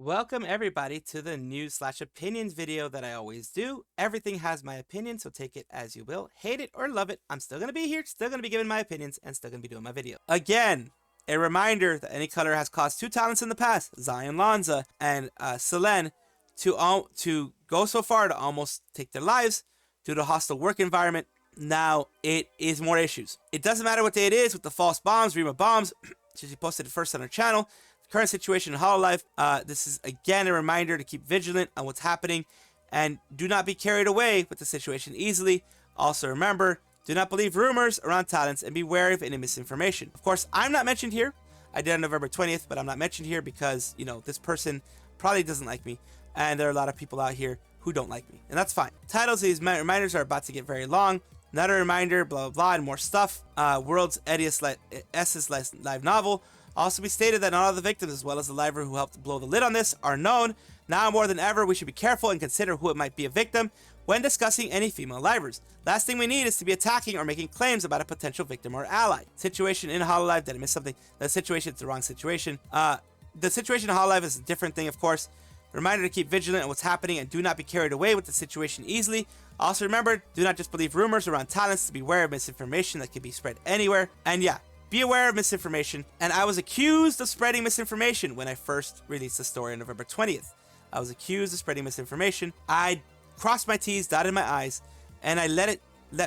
Welcome everybody to the news/opinions video that I always do. Everything has my opinion, so take it as you will. Hate it or love it, I'm still going to be here, still going to be giving my opinions, and still going to be doing my video. Again, a reminder that Anycolor has caused two talents in the past, Zion Lanza and Selen, to go so far to almost take their lives due to a hostile work environment. Now, it is more issues. It doesn't matter what day it is with the false bombs, Rima bombs. She posted it first on her channel. Current situation in Hololive. This is again a reminder to keep vigilant on what's happening and do not be carried away with the situation easily. Also remember, do not believe rumors around talents and be wary of any misinformation. Of course, I'm not mentioned here. I did on November 20th, but I'm not mentioned here because, you know, this person probably doesn't like me and there are a lot of people out here who don't like me, and that's fine. Titles of these reminders are about to get very long. Another reminder, blah, blah, blah, and more stuff. World's S's live novel. Also be stated that not all the victims, as well as the liver who helped blow the lid on this, are known. Now more than ever, we should be careful and consider who it might be a victim when discussing any female livers. Last thing we need is to be attacking or making claims about a potential victim or ally. Situation in Hololive, did I miss something? The situation is the wrong situation. The situation in Hololive is a different thing, of course. Reminder to keep vigilant on what's happening and do not be carried away with the situation easily. Also remember, do not just believe rumors around talents, to be aware of misinformation that can be spread anywhere. And yeah, be aware of misinformation. And I was accused of spreading misinformation when I first released the story on November 20th. I was accused of spreading misinformation. I crossed my T's, dotted my I's, and I let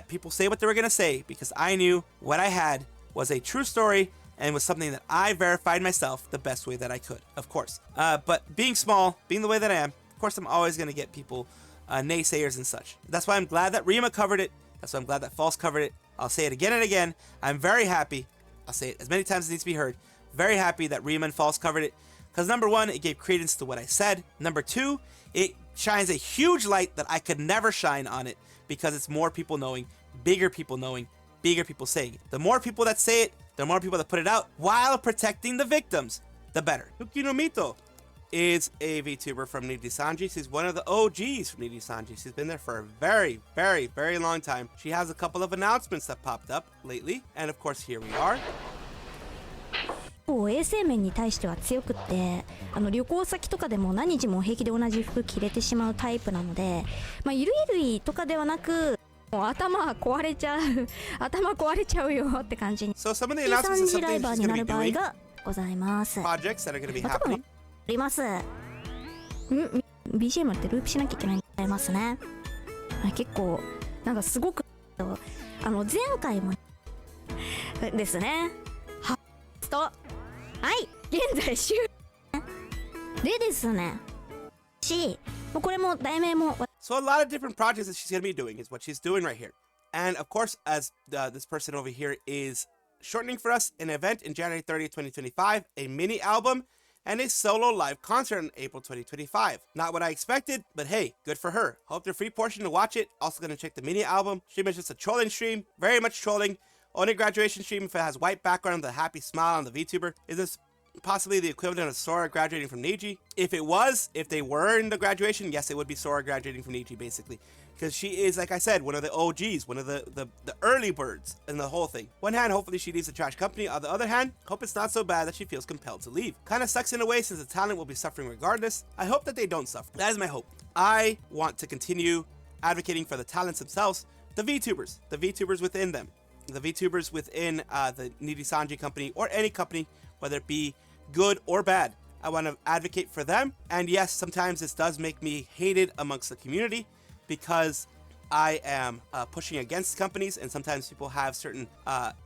people say what they were going to say because I knew what I had was a true story and was something that I verified myself the best way that I could, of course. But being small, being the way that I am, of course I'm always going to get people, naysayers and such. That's why I'm glad that Rima covered it. That's why I'm glad that False covered it. I'll say it again and again. I'm very happy. I'll say it as many times as it needs to be heard. Very happy that Rima and False covered it. Because number one, it gave credence to what I said. Number two, it shines a huge light that I could never shine on it because it's more people knowing, bigger people saying it. The more people that say it, the more people that put it out while protecting the victims, the better. Tsukino Mito is a VTuber from Nijisanji. She's one of the OGs from Nijisanji. She's been there for a very, very, very long time. She has a couple of announcements that popped up lately. And of course, here we are. 衛生面に対しては強くって、旅行先とかでも何日も平気で同じ服着れてしまうタイプなので、ゆるゆるとかではなく、もう頭壊れちゃうよって感じに。So some of the announcements is something she's going to be doing. がございます。 Projects that are going to be happening. あります。BGM ってループしなきゃいけないんありますね。結構なんかすごく前回もですね。はい現在終でですね。これも題名も。So a lot of different projects that she's going to be doing is what she's doing right here. And of course, as this person over here is shortening for us an event in January 30th, 2025, a mini album, and a solo live concert in April 2025. Not what I expected, but hey, good for her. Hope the free portion to watch it. Also going to check the mini album. Stream is just a trolling stream, very much trolling. Only graduation stream if it has white background with a happy smile on the VTuber. Is this possibly the equivalent of Sora graduating from Niji? If they were in the graduation, yes, it would be Sora graduating from Niji, basically. Because she is, like I said, one of the OGs, one of the early birds in the whole thing. One hand, hopefully she leaves the trash company. On the other hand, hope it's not so bad that she feels compelled to leave. Kind of sucks in a way since the talent will be suffering regardless. I hope that they don't suffer. That is my hope. I want to continue advocating for the talents themselves, the VTubers within them. The VTubers within the Nijisanji company or any company, whether it be good or bad. I want to advocate for them. And yes, sometimes this does make me hated amongst the community because I am pushing against companies, and sometimes people have certain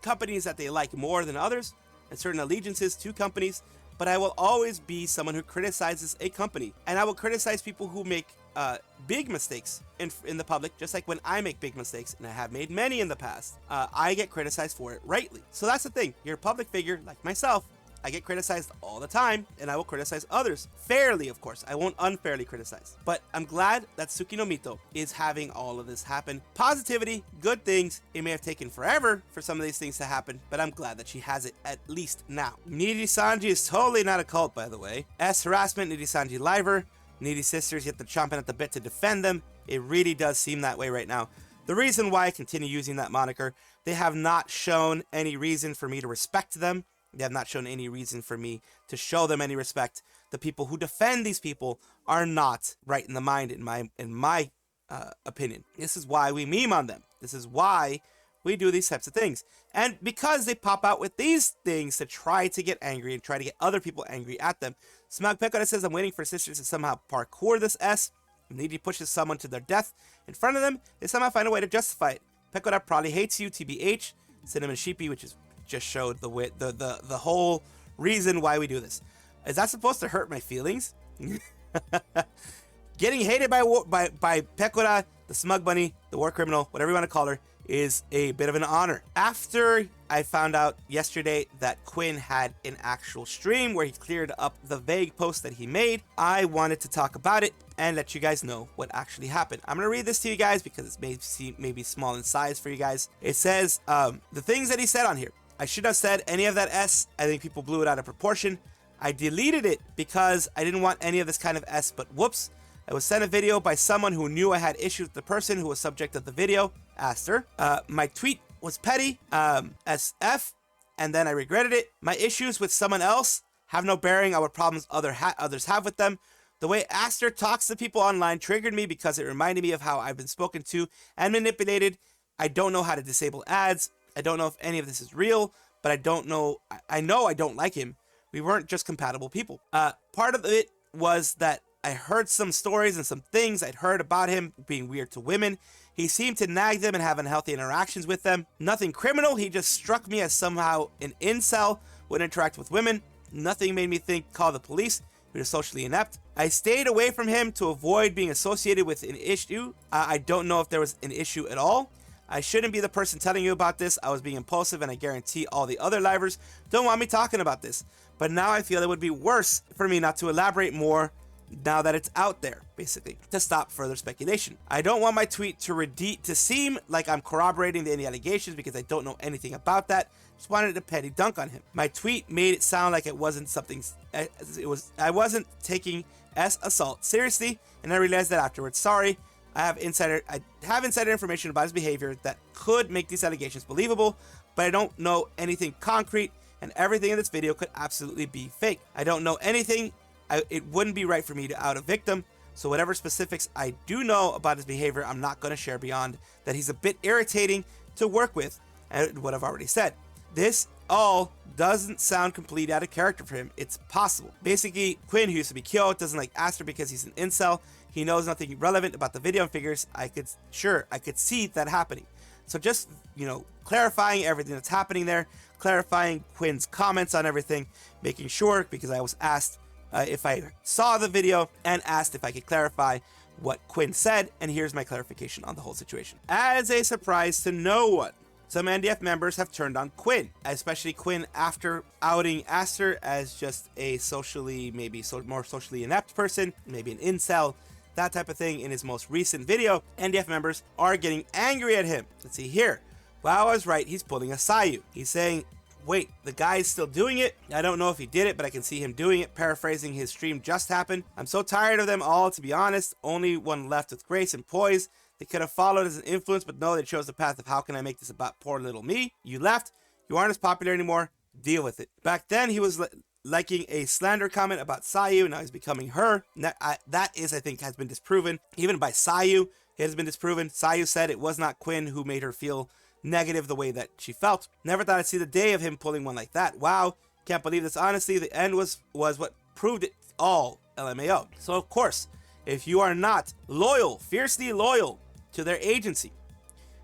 companies that they like more than others and certain allegiances to companies. But I will always be someone who criticizes a company, and I will criticize people who make big mistakes in the public, just like when I make big mistakes, and I have made many in the past. I get criticized for it rightly. So that's the thing. You're a public figure like myself. I get criticized all the time, and I will criticize others fairly, of course. I won't unfairly criticize. But I'm glad that Tsukino Mito is having all of this happen. Positivity, good things. It may have taken forever for some of these things to happen, but I'm glad that she has it at least now. Nijisanji is totally not a cult, by the way. Harassment, Nijisanji liver. Needy sisters yet they're chomping at the bit to defend them. It really does seem that way right now. The reason why I continue using that moniker, they have not shown any reason for me to respect them. They have not shown any reason for me to show them any respect. The people who defend these people are not right in the mind, in my opinion. This is why we meme on them. This is why we do these types of things. And because they pop out with these things to try to get angry and try to get other people angry at them. Smug Pekora says, I'm waiting for sisters to somehow parkour this S. Niji pushes someone to their death in front of them. They somehow find a way to justify it. Pekora probably hates you, TBH. Cinnamon Sheepy, which is just showed the whole reason why we do this. Is that supposed to hurt my feelings? Getting hated by Pekora, the smug bunny, the war criminal, whatever you want to call her, is a bit of an honor. After I found out yesterday that Quinn had an actual stream where he cleared up the vague post that he made, I wanted to talk about it and let you guys know what actually happened. I'm going to read this to you guys because it may be small in size for you guys. It says, the things that he said on here. I should have said any of that S. I think people blew it out of proportion. I deleted it because I didn't want any of this kind of S, but whoops. I was sent a video by someone who knew I had issues with the person who was subject of the video. Asked her. My tweet was petty, SF, and then I regretted it. My issues with someone else have no bearing on what problems others have with them. The way Aster talks to people online triggered me because it reminded me of how I've been spoken to and manipulated. I don't know how to disable ads. I don't know if any of this is real, but I know I don't like him. We weren't just compatible people. Part of it was that I heard some stories and some things I'd heard about him being weird to women. He seemed to nag them and have unhealthy interactions with them. Nothing criminal, he just struck me as somehow an incel, would interact with women. Nothing made me call the police. He was socially inept. I stayed away from him to avoid being associated with an issue. I don't know if there was an issue at all. I shouldn't be the person telling you about this. I was being impulsive and I guarantee all the other livers don't want me talking about this. But now I feel it would be worse for me not to elaborate more now that it's out there, basically, to stop further speculation. I don't want my tweet to seem like I'm corroborating any allegations because I don't know anything about that. Just wanted to petty dunk on him. My tweet made it sound like it wasn't something, I wasn't taking S assault seriously, and I realized that afterwards. Sorry, I have insider information about his behavior that could make these allegations believable, but I don't know anything concrete, and everything in this video could absolutely be fake. I don't know anything. It wouldn't be right for me to out a victim, so whatever specifics I do know about his behavior, I'm not going to share beyond that he's a bit irritating to work with, and what I've already said. This all doesn't sound completely out of character for him. It's possible. Basically, Quinn, who used to be killed, doesn't like Aster because he's an incel. He knows nothing relevant about the video and figures I could see that happening. So just, clarifying everything that's happening there, clarifying Quinn's comments on everything, making sure, because I was asked if I saw the video and asked if I could clarify what Quinn said, and here's my clarification on the whole situation. As a surprise to no one, some NDF members have turned on Quinn, especially Quinn after outing Aster as just a more socially inept person, maybe an incel, that type of thing in his most recent video. NDF members are getting angry at him. Let's see here. Wow, I was right, he's pulling a Sayu. He's saying, wait, the guy's still doing it? I don't know if he did it, but I can see him doing it. Paraphrasing, his stream just happened. I'm so tired of them all, to be honest. Only one left with grace and poise. They could have followed as an influence, but no, they chose the path of how can I make this about poor little me? You left. You aren't as popular anymore. Deal with it. Back then, he was liking a slander comment about Sayu. Now he's becoming her. That is, I think, has been disproven. Even by Sayu, it has been disproven. Sayu said it was not Quinn who made her feel negative the way that she felt. Never thought I'd see the day of him pulling one like that. Wow, can't believe this. Honestly, the end was what proved it all. LMAO. So of course, if you are not loyal, fiercely loyal to their agency,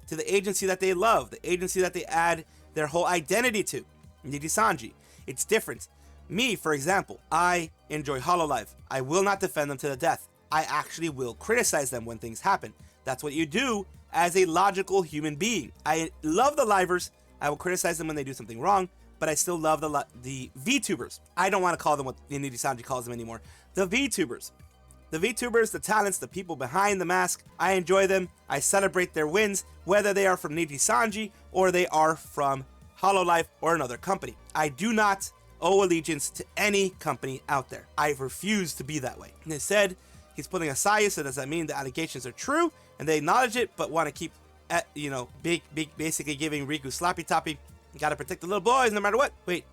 to the agency that they love, the agency that they add their whole identity to, Nijisanji, it's different. Me, for example, I enjoy Hololive. I will not defend them to the death. I actually will criticize them when things happen. That's what you do as a logical human being. I love the livers. I will criticize them when they do something wrong, but I still love the VTubers. I don't want to call them what Nijisanji calls them anymore. The VTubers. The VTubers, the talents, the people behind the mask, I enjoy them. I celebrate their wins, whether they are from Nijisanji or they are from Hololive or another company. I do not owe allegiance to any company out there. I refuse to be that way. And they said he's putting a Sayu, so does that mean the allegations are true? And they acknowledge it, but want to keep, basically giving Riku slappy toppy. You gotta protect the little boys no matter what. Wait,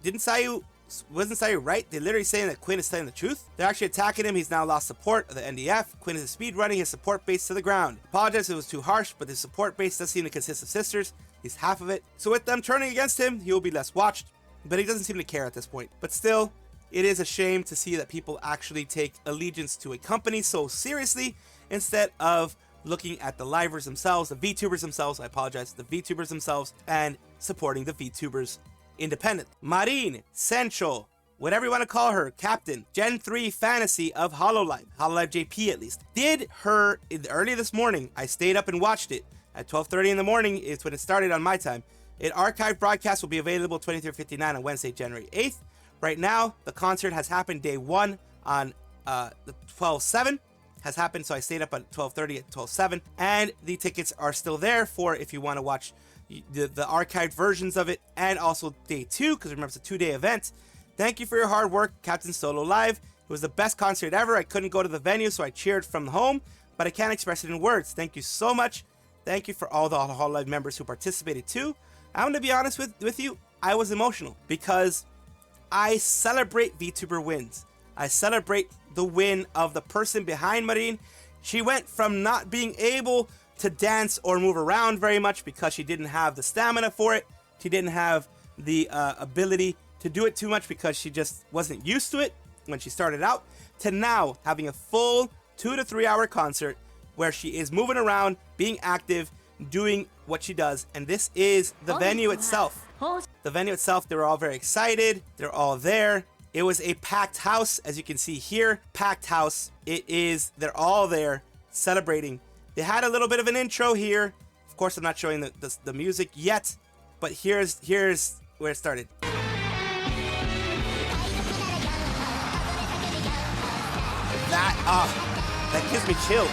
wasn't Sayu right? They're literally saying that Quinn is telling the truth. They're actually attacking him. He's now lost support of the NDF. Quinn is speed running his support base to the ground. Apologize if it was too harsh, but his support base does seem to consist of sisters. He's half of it. So with them turning against him, he will be less watched. But he doesn't seem to care at this point. But still, it is a shame to see that people actually take allegiance to a company so seriously instead of looking at the livers themselves, the VTubers themselves, the VTubers themselves, and supporting the VTubers independent. Marin, Sencho, whatever you want to call her, Captain, Gen 3 Fantasy of Hololive JP at least, did her early this morning. I stayed up and watched it at 12:30 in the morning. It's when it started on my time. An archived broadcast will be available 23:59 on Wednesday, January 8th. Right now, the concert has happened day 1 on the 12/7 has happened, so I stayed up at 12:30 at 12/7, and the tickets are still there for if you want to watch the archived versions of it, and also day 2, because remember it's a 2-day event. Thank you for your hard work, Captain Solo Live. It was the best concert ever. I couldn't go to the venue, so I cheered from home, but I can't express it in words. Thank you so much. Thank you for all the Hololive members who participated too. I'm going to be honest with you, I was emotional because I celebrate VTuber wins. I celebrate the win of the person behind Marin. She went from not being able to dance or move around very much because she didn't have the stamina for it. She didn't have the ability to do it too much because she just wasn't used to it when she started out, to now having a full 2 to 3 hour concert where she is moving around, being active, doing what she does. And this is the venue itself. The venue itself, they were all very excited. They're all there. It was a packed house, as you can see here. Packed house. They're all there celebrating. They had a little bit of an intro here. Of course, I'm not showing the music yet, but here's where it started. That gives me chills.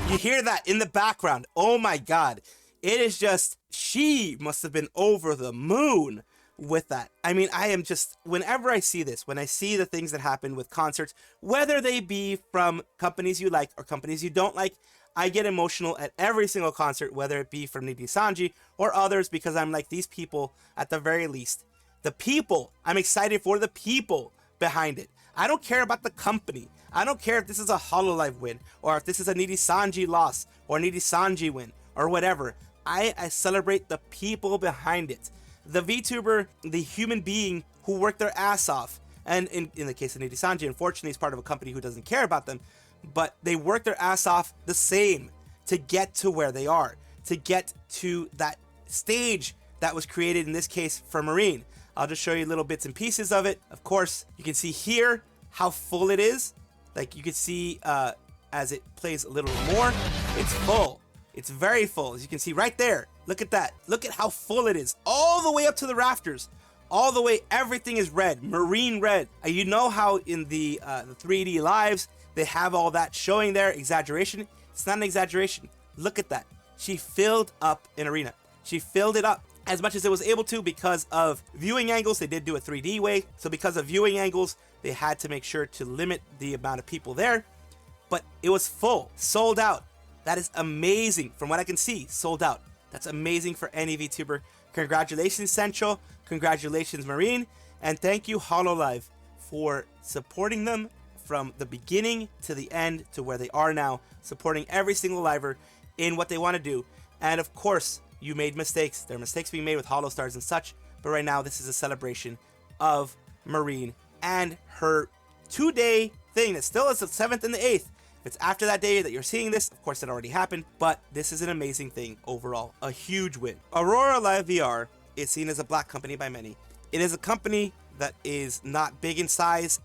You hear that in the background. Oh my god. It is just, she must have been over the moon with that. I mean, I am just, whenever I see this, when I see the things that happen with concerts, whether they be from companies you like or companies you don't like, I get emotional at every single concert, whether it be from Nijisanji or others, because I'm like, these people, at the very least, the people, I'm excited for the people behind it. I don't care about the company. I don't care if this is a Hololive win, or if this is a Nijisanji loss, or Nijisanji win, or whatever. I celebrate the people behind it. The VTuber, the human being who worked their ass off. And in the case of Nijisanji, unfortunately, he's part of a company who doesn't care about them. But they worked their ass off the same to get to where they are. To get to that stage that was created, in this case, for Marin. I'll just show you little bits and pieces of it. Of course, you can see here how full it is. Like you can see as it plays a little more, it's full. It's very full, as you can see right there. Look at that. Look at how full it is. All the way up to the rafters. All the way, everything is red, marine red. You know how in the 3D lives, they have all that showing there, exaggeration. It's not an exaggeration. Look at that. She filled up an arena. She filled it up as much as it was able to because of viewing angles. They did do a 3D way. So because of viewing angles, they had to make sure to limit the amount of people there. But it was full, sold out. That is amazing. From what I can see, sold out. That's amazing for any VTuber. Congratulations, Sencho. Congratulations, Marin. And thank you, Hololive, for supporting them from the beginning to the end to where they are now, supporting every single liver in what they want to do. And of course, you made mistakes. There are mistakes being made with Holo Stars and such. But right now, this is a celebration of Marin and her 2-day thing that still is the 7th and the 8th. If it's after that day that you're seeing this, of course it already happened, but this is an amazing thing overall. A huge win. AuroraLiveVR is seen as a black company by many. It is a company that is not big in size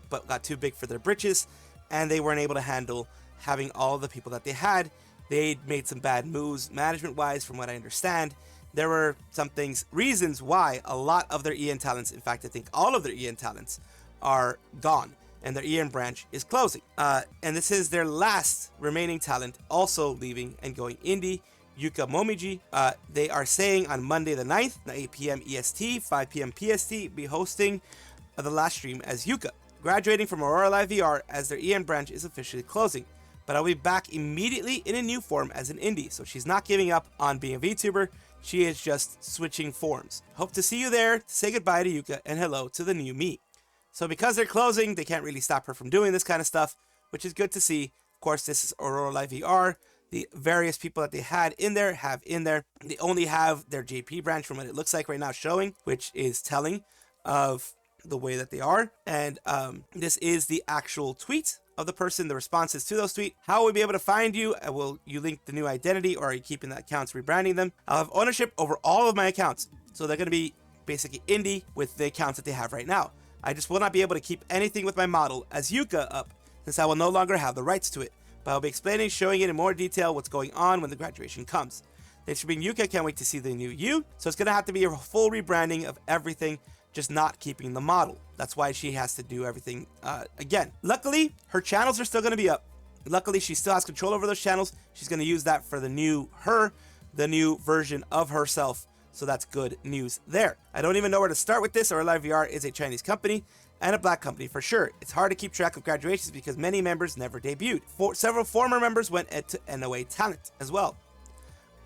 but got too big for their britches, and they weren't able to handle having all the people that they had. They made some bad moves management-wise, from what I understand. There were some reasons why a lot of their EN talents, in fact, I think all of their EN talents are gone. and their EN branch is closing. And this is their last remaining talent also leaving and going indie, Yuka Momiji. They are saying on Monday the 9th, 8 p.m. EST, 5 p.m. PST, be hosting the last stream as Yuka, graduating from AuroraLiveVR as their EN branch is officially closing. But I'll be back immediately in a new form as an indie, so she's not giving up on being a VTuber, she is just switching forms. Hope to see you there to say goodbye to Yuka and hello to the new me. So because they're closing, they can't really stop her from doing this kind of stuff, which is good to see. Of course, this is AuroraLiveVR. The various people that they had in there have in there. They only have their JP branch from what it looks like right now showing, which is telling of the way that they are. And this is the actual tweet of the person, the responses to those tweets. How will we be able to find you? Will you link the new identity, or are you keeping the accounts, rebranding them? I'll have ownership over all of my accounts. So they're going to be basically indie with the accounts that they have right now. I just will not be able to keep anything with my model as Yuka up, since I will no longer have the rights to it. But I'll be explaining, showing it in more detail what's going on when the graduation comes. Thanks for being Yuka. Can't wait to see the new you. So it's going to have to be a full rebranding of everything, just not keeping the model. That's why she has to do everything again. Luckily, her channels are still going to be up. Luckily, she still has control over those channels. She's going to use that for the new her, the new version of herself. So that's good news there. I don't even know where to start with this. AuroraLiveVR is a Chinese company and a black company for sure. It's hard to keep track of graduations because many members never debuted. Several former members went to NOA Talent as well.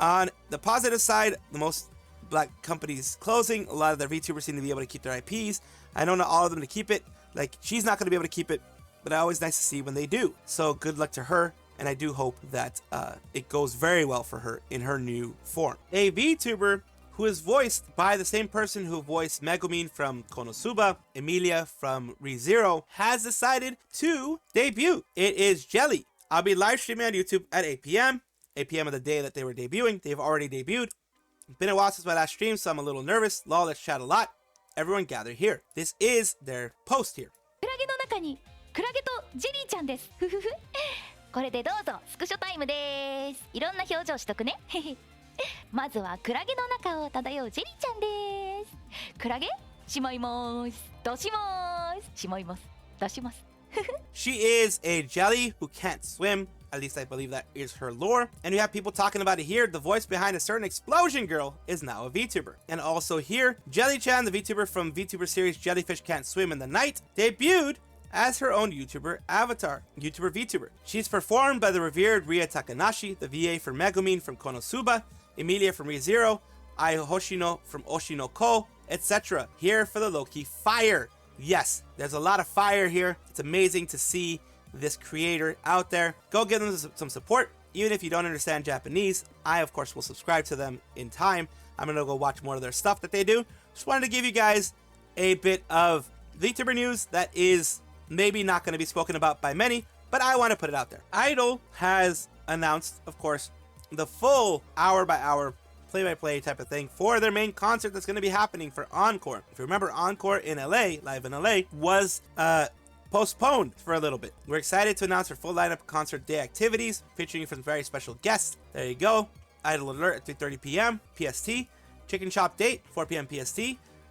On the positive side, the most black companies closing, a lot of their VTubers seem to be able to keep their IPs. I know not all of them to keep it. Like, she's not going to be able to keep it, but always nice to see when they do. So good luck to her, and I do hope that it goes very well for her in her new form. A VTuber who is voiced by the same person who voiced Megumin from Konosuba, Emilia from ReZero, has decided to debut. It is Jelly. I'll be live streaming on YouTube at 8 p.m. 8 p.m. of the day that they were debuting. They've already debuted. It's been a while since my last stream, so I'm a little nervous. Lol, let's chat a lot. Everyone gather here. This is their post here. クラゲの中にクラゲとジェリーちゃんです。ふふふ。これでどうぞスクショタイムです。いろんな表情しとくね。まずはクラゲの中を漂うジェリーちゃんです。クラゲしまいます。出します。しまいます。出します。She is a jelly who can't swim. At least I believe that is her lore. And we have people talking about it here. The voice behind a certain explosion girl is now a VTuber. And also here, Jelly-chan, the VTuber from VTuber series Jellyfish Can't Swim in the Night, debuted as her own YouTuber avatar, YouTuber VTuber. She's performed by the revered Ria Takanashi, the VA for Megumin from Konosuba, Emilia from ReZero, Ai Hoshino from Oshinoko, etc. Here for the low-key fire. Yes, there's a lot of fire here. It's amazing to see this creator out there. Go give them some support. Even if you don't understand Japanese, I of course will subscribe to them in time. I'm gonna go watch more of their stuff that they do. Just wanted to give you guys a bit of VTuber news that is maybe not going to be spoken about by many, but I want to put it out there. Idol has announced, of course, the full hour-by-hour play-by-play type of thing for their main concert that's going to be happening for Encore. If you remember, Encore in LA, live in LA, was postponed for a little bit. We're excited to announce our full lineup of concert day activities featuring some very special guests. There you go. Idol Alert at 3:30 p.m. PST. Chicken Shop Date 4 p.m. PST.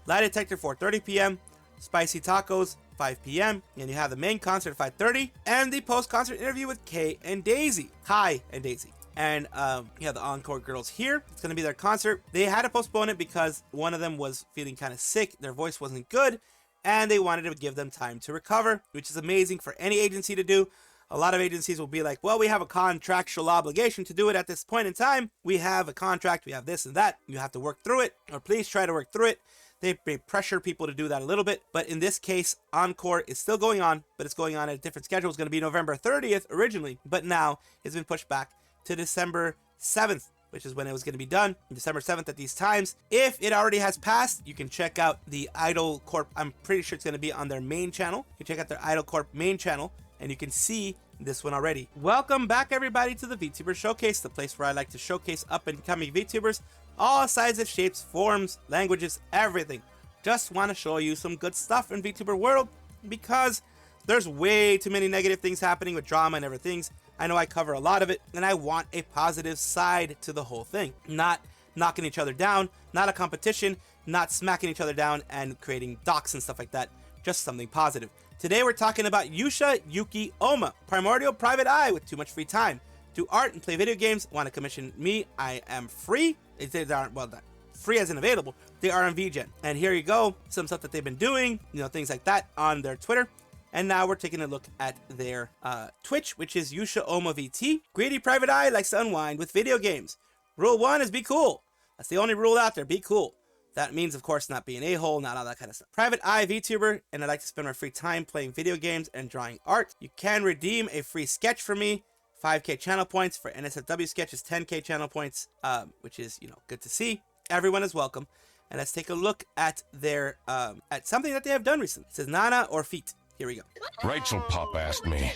Lie Detector 4:30 p.m. Spicy Tacos 5 p.m. And you have the main concert at 5:30 and the post-concert interview with Kai and Daisy. And you have the Encore girls here. It's going to be their concert. They had to postpone it because one of them was feeling kind of sick. Their voice wasn't good. And they wanted to give them time to recover, which is amazing for any agency to do. A lot of agencies will be like, well, we have a contractual obligation to do it at this point in time. We have a contract, we have this and that. You have to work through it, or please try to work through it. They pressure people to do that a little bit. But in this case, Encore is still going on, but it's going on at a different schedule. It's going to be November 30th originally, but now it's been pushed back to December 7th. Which is when it was going to be done, December 7th at these times. If it already has passed, you can check out the Idol Corp. I'm pretty sure it's going to be on their main channel. You can check out their Idol Corp main channel, and you can see this one already. Welcome back, everybody, to the VTuber Showcase, the place where I like to showcase up-and-coming VTubers, all sizes, shapes, forms, languages, everything. Just want to show you some good stuff in VTuber world, because there's way too many negative things happening with drama and everything. I know I cover a lot of it, and I want a positive side to the whole thing. Not knocking each other down, not a competition, not smacking each other down and creating docs and stuff like that. just something positive. Today we're talking about Yuusha Yuki Ouma, primordial private eye with too much free time. Do art and play video games. Want to commission me? I am free. They aren't, well, not free as in available. They are on VGen. And here you go, some stuff that they've been doing, things like that on their Twitter. And now we're taking a look at their Twitch, which is Yuusha Ouma VT. Greedy private eye likes to unwind with video games. Rule 1 is be cool. That's the only rule out there, be cool. That means, of course, not be an a-hole, not all that kind of stuff. Private eye VTuber, and I like to spend my free time playing video games and drawing art. You can redeem a free sketch from me. 5k channel points for NSFW sketches, 10k channel points, which is, good to see. Everyone is welcome. And let's take a look at their, at something that they have done recently. It says Nana or feet. Here we go. Rachel Pop asked me,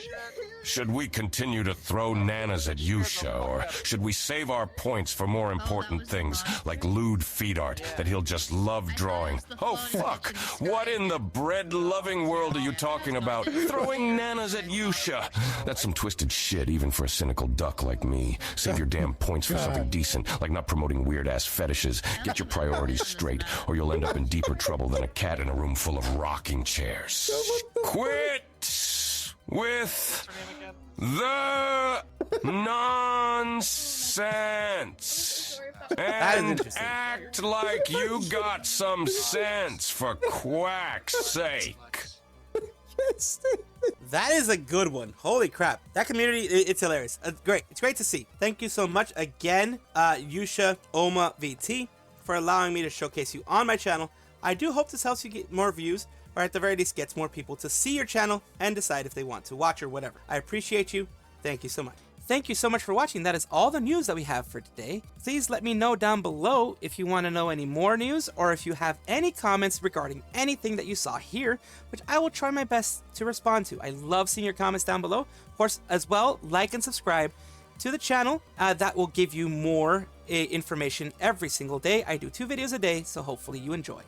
should we continue to throw nanas at Yuusha, or should we save our points for more important things, like lewd feet art that he'll just love drawing? Oh, fuck! What in the bread-loving world are you talking about? Throwing nanas at Yuusha? That's some twisted shit, even for a cynical duck like me. Save your damn points for something decent, like not promoting weird-ass fetishes. Get your priorities straight, or you'll end up in deeper trouble than a cat in a room full of rocking chairs. Quit with the nonsense and act like you got some sense, for quack's sake. That is a good one. Holy crap. That community, it's hilarious. Great. It's great to see. Thank you so much again, Yuusha Ouma VT, for allowing me to showcase you on my channel. I do hope this helps you get more views, or at the very least gets more people to see your channel and decide if they want to watch or whatever. I appreciate you. Thank you so much. Thank you so much for watching. That is all the news that we have for today. Please let me know down below if you want to know any more news, or if you have any comments regarding anything that you saw here, which I will try my best to respond to. I love seeing your comments down below. Of course, as well, like and subscribe to the channel. That will give you more information every single day. I do 2 videos a day, so hopefully you enjoy.